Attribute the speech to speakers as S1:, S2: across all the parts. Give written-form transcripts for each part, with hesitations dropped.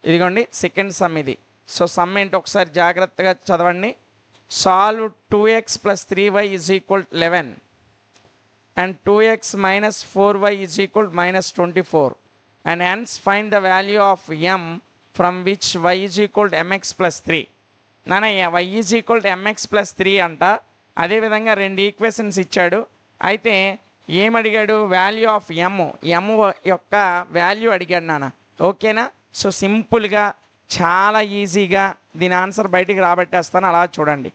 S1: ఇదిగోండి second some ఇది. So some ఏంటి ఒకసారి జాగ్రత్తగా చదవండి. Solve 2x + 3y = 11 and 2x - 4y = -24 and hence find the value of m from which y = mx + 3. నాన్న y = mx + 3 అంట. అదేవిధంగా రెండు ఈక్వేషన్స్ ఇచ్చాడు. అయితే ఏమడిగాడు? వాల్యూ ఆఫ్ ఎమ్ యొక్క వాల్యూ అడిగాడు నాన్న. ఓకేనా? సో సింపుల్గా చాలా ఈజీగా దీని ఆన్సర్ బయటికి రాబట్టేస్తాను, అలా చూడండి.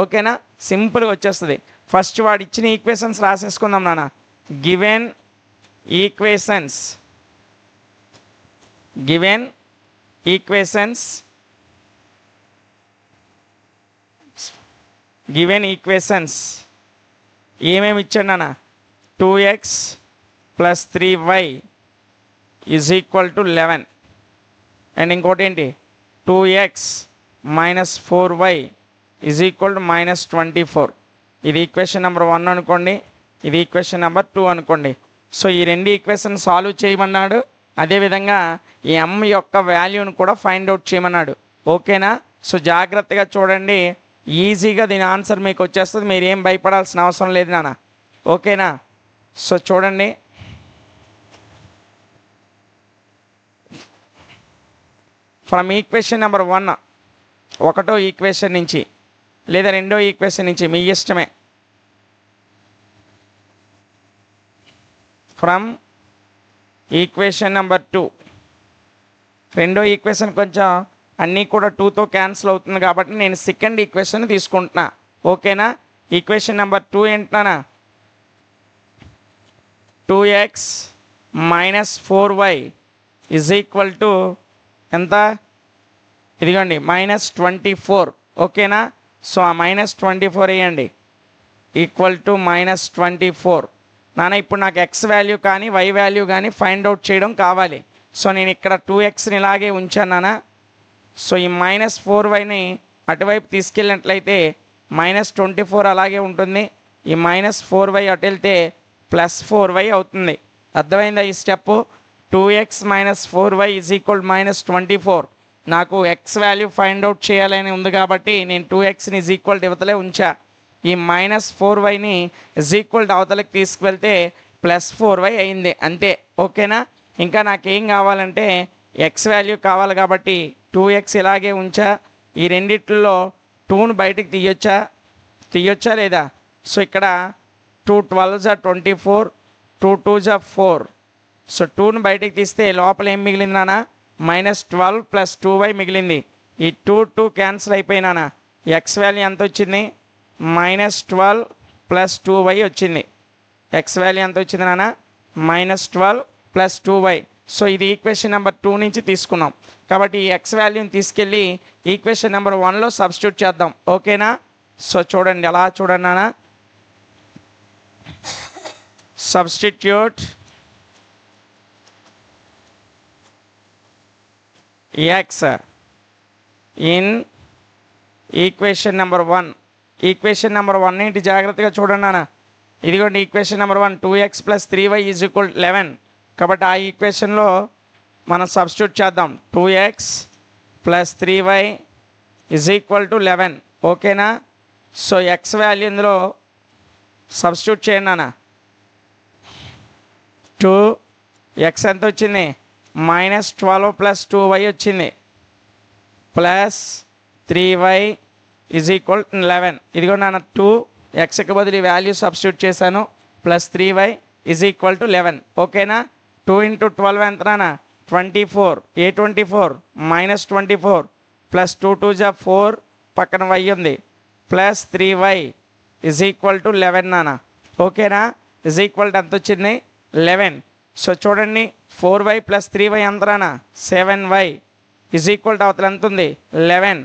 S1: ఓకేనా? సింపుల్గా వచ్చేస్తుంది. ఫస్ట్ వాడు ఇచ్చిన ఈక్వేషన్స్ రాసేసుకుందాం నాన్న. గివెన్ ఈక్వేషన్స్ ఏమేమి ఇచ్చాడు నాన్న? 2x + 3y = 11 అండ్ ఇంకోటి ఏంటి? 2x - 4y = -24. ఇది ఈక్వేషన్ నెంబర్ 1 అనుకోండి, ఇది ఈక్వేషన్ నెంబర్ 2 అనుకోండి. సో ఈ రెండు ఈక్వేషన్ సాల్వ్ చేయమన్నాడు. అదేవిధంగా ఈ ఎమ్ యొక్క వాల్యూని కూడా ఫైండ్ అవుట్ చేయమన్నాడు. ఓకేనా? సో జాగ్రత్తగా చూడండి, ఈజీగా దీని ఆన్సర్ మీకు వచ్చేస్తుంది. మీరు ఏం భయపడాల్సిన అవసరం లేదు నాన్న. ఓకేనా? సో చూడండి, ఫ్రమ్ ఈక్వేషన్ నెంబర్ 1 ఒకటో ఈక్వేషన్ నుంచి లేదా రెండో ఈక్వేషన్ నుంచి మీ ఇష్టమే. ఫ్రమ్ ఈక్వేషన్ నెంబర్ 2 రెండో ఈక్వేషన్ కొంచెం అన్నీ కూడా 2తో క్యాన్సిల్ అవుతుంది కాబట్టి నేను సెకండ్ ఈక్వేషన్ తీసుకుంటున్నా. ఓకేనా? ఈక్వేషన్ నెంబర్ 2 ఏంటన్నా? 2x - 4y = ఎంత? ఇదిగోండి -24. ఓకేనా? సో ఆ -24 వేయండి -24. నాన్న ఇప్పుడు నాకు x వాల్యూ కానీ y వాల్యూ కానీ ఫైండ్ అవుట్ చేయడం కావాలి. సో నేను ఇక్కడ 2xని ఇలాగే ఉంచాను నాన్న. సో ఈ -4yని అటువైపు తీసుకెళ్ళినట్లయితే -24 అలాగే ఉంటుంది. ఈ -4y అటు వెళ్తే +4y అవుతుంది. అర్థమైందా ఈ స్టెప్? 2x - 4y = -24. నాకు x వాల్యూ ఫైండ్ అవుట్ చేయాలని ఉంది కాబట్టి నేను 2xని = ఉంచా. ఈ -4yని అవతలకి తీసుకువెళ్తే +4y అయింది, అంతే. ఓకేనా? ఇంకా నాకేం కావాలంటే x వాల్యూ కావాలి కాబట్టి 2x ఇలాగే ఉంచా. ఈ రెండిట్లో 2ను బయటికి తీయొచ్చా లేదా? సో ఇక్కడ 2 12s are 24, 2 2s are 4. So 2ను బయటికి తీస్తే లోపల ఏం మిగిలింది నాన్న? -12 + 2y మిగిలింది. ఈ 2 2 క్యాన్సిల్ అయిపోయినానా. ఎక్స్ వాల్యూ ఎంత వచ్చింది? -12 + 2y వచ్చింది. ఎక్స్ వాల్యూ ఎంత వచ్చింది నాన్న? -12 + 2y. సో ఇది ఈక్వేషన్ నెంబర్ 2 నుంచి తీసుకున్నాం కాబట్టి ఈ ఎక్స్ వాల్యూని తీసుకెళ్ళి ఈక్వేషన్ నెంబర్ 1లో సబ్స్టిట్యూట్ చేద్దాం. ఓకేనా? సో చూడండి, అలా చూడండి నాన్న. Substitute x in equation number 1. Equation number 1 ఏంటి? జాగ్రత్తగా చూడండి నాన్న. ఇదిగోండి ఈక్వేషన్ నెంబర్ 1, 2x + 3y = 11. కాబట్టి ఆ ఈక్వేషన్లో మనం సబ్స్టిట్యూట్ చేద్దాం. 2x + 3y = 11. ఓకేనా? సో ఎక్స్ వాల్యూ ఇందులో సబ్స్టిట్యూట్ చేయండి నాన్న. 2x ఎంత వచ్చింది? -12 + 2y వచ్చింది +3y = 11. ఇదిగో నాన్న 2xకి బదులు వాల్యూ సబ్స్టిట్యూట్ చేశాను +3y = 11. ఓకేనా? 2 × 12 ఎంత నాన్న? 24. ఏ 24? -24 + 2 2s are 4, పక్కన y ఉంది +3y = 11 నాన్న. ఓకేనా? ఎంత వచ్చింది? 11. సో చూడండి 4y + 3y ఎంత నాన్న? 7y అవతల ఎంత ఉంది? 11.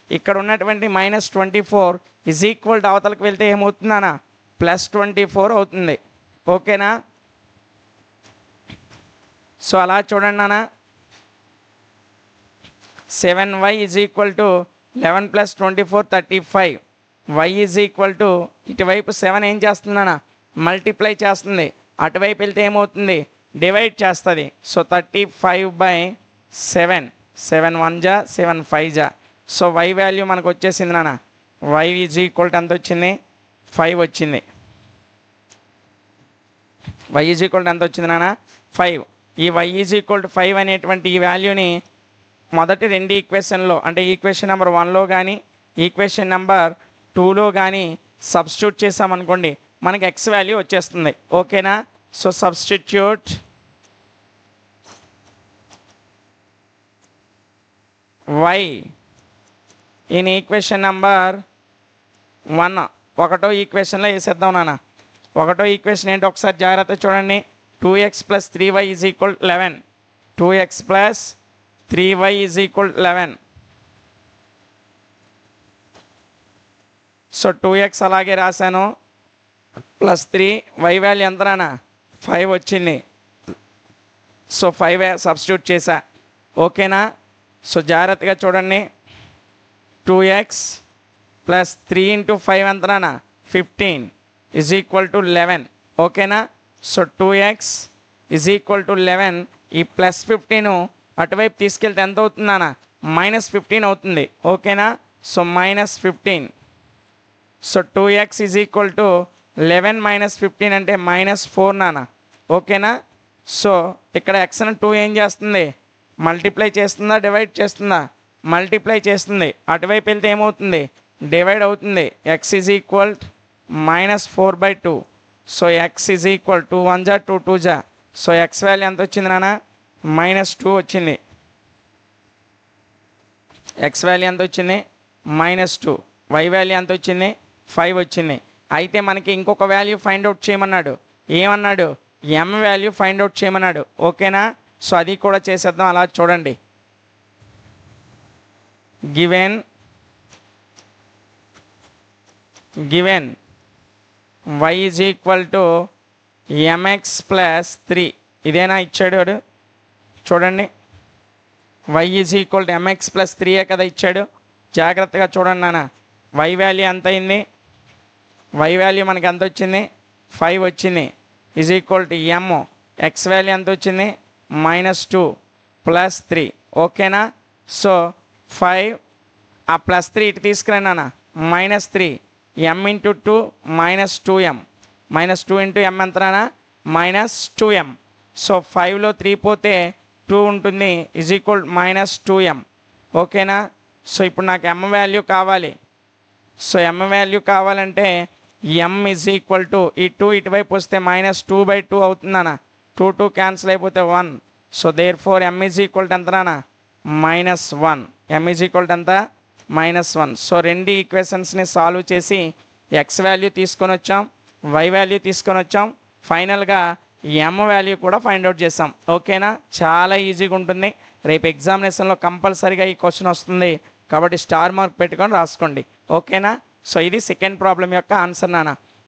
S1: ఇక్కడ ఉన్నటువంటి -24 అవతలకు వెళ్తే ఏమవుతుందన్నా? +24 అవుతుంది. ఓకేనా? సో అలా చూడండి నాన్న. 7y = 11 + 24 35. y ఇటువైపు 7 ఏం చేస్తుందన్నా? మల్టిప్లై చేస్తుంది. అటువైపు వెళ్తే ఏమవుతుంది? డివైడ్ చేస్తుంది. సో 35/7. 7 1 జా 7 5 జా. సో వై వాల్యూ మనకు వచ్చేసింది నాన్న. వై ఈజ్ ఈక్వల్ టు ఎంత వచ్చింది? 5 వచ్చింది. వై ఈజ్ ఈక్వల్ టు ఎంత వచ్చింది నాన్న? 5. ఈ వై ఈజ్ ఈక్వల్ టు 5 అనేటువంటి ఈ వాల్యూని మొదటి రెండు ఈక్వేషన్లో అంటే ఈక్వేషన్ నెంబర్ 1లో కానీ ఈక్వేషన్ నెంబర్ 2లో కానీ సబ్స్టిట్యూట్ చేసామనుకోండి మనకి ఎక్స్ వాల్యూ వచ్చేస్తుంది. ఓకేనా? So substitute Y in equation number 1. ఒకటో ఈక్వేషన్లో వేసేద్దాం నాన్న. ఒకటో ఈక్వేషన్ ఏంటి ఒకసారి జాగ్రత్త చూడండి. 2x + 3y = 11. 2x + 3y = 11. So 2x అలాగే రాశాను +3 y వాల్యూ ఎంత నాన్న? 5 వచ్చింది. సో 5 సబ్స్టిట్యూట్ చేశా. ఓకేనా? సో జాగ్రత్తగా చూడండి. 2x + 3 × 5 ఎంత నాన్న? 15 = 11. ఓకేనా? So 2x = 11. ఈ +15 అటువైపు తీసుకెళ్తే ఎంత అవుతుంది నాన్న? -15 అవుతుంది. ఓకేనా? సో -15. సో 2x = 11 - 15 అంటే -4 నాన్న. ఓకేనా? సో ఇక్కడ x ని 2 ఏం చేస్తుంది? మల్టిప్లై చేస్తుందా డివైడ్ చేస్తుందా? మల్టిప్లై చేస్తుంది. అటువైపు వెళ్తే ఏమవుతుంది? డివైడ్ అవుతుంది. x = -4/2. సో x = 2 1 జా 2 2 జా. సో x వాల్యూ ఎంత వచ్చింది నాన్న? -2 వచ్చింది. x వాల్యూ ఎంత వచ్చింది? -2. y వాల్యూ ఎంత వచ్చింది? 5 వచ్చింది. అయితే మనకి ఇంకొక వాల్యూ ఫైండ్ అవుట్ చేయమన్నాడు. ఏమన్నాడు? m వాల్యూ ఫైండ్ అవుట్ చేయమన్నాడు. ఓకేనా? సో అది కూడా చేసేద్దాం. అలా చూడండి. Given y = mx + 3. ఇదేనా ఇచ్చాడు వాడు? చూడండి. y = mx + 3 కదా ఇచ్చాడు. జాగ్రత్తగా చూడండి నాన్న. y వాల్యూ ఎంత అయింది? y వాల్యూ మనకి ఎంత వచ్చింది? 5 వచ్చింది. = m. x వాల్యూ ఎంత వచ్చింది? -2 + 3. ఓకేనా? సో 5 ఆ +3 ఇటు తీసుకురండి నాన్న. -3 m × 2 -2m. -2 × m ఎంత నాన్న? -2m. సో 5లో 3 పోతే 2 ఉంటుంది. -2m. ఓకేనా? సో ఇప్పుడు నాకు m వాల్యూ కావాలి. సో m వాల్యూ కావాలంటే m = ఈ 2 ఇటువైపు వస్తే -2/2 అవుతుందన్న. 2 2 క్యాన్సిల్ అయిపోతే 1. సో దేర్ ఫోర్ m = ఎంత నాన్న? -1. m = ఎంత? -1. సో రెండు ఈక్వేషన్స్ని సాల్వ్ చేసి x వాల్యూ తీసుకొని వచ్చాం, y వాల్యూ తీసుకొని వచ్చాం. ఫైనల్గా m వాల్యూ కూడా ఫైండ్ అవుట్ చేసాం. ఓకేనా? చాలా ఈజీగా ఉంటుంది. రేపు ఎగ్జామినేషన్లో కంపల్సరీగా ఈ క్వశ్చన్ వస్తుంది కాబట్టి స్టార్ మార్క్ పెట్టుకొని రాసుకోండి. ఓకేనా? సో ఇది సెకండ్ ప్రాబ్లం యొక్క ఆన్సర్ నాన్న.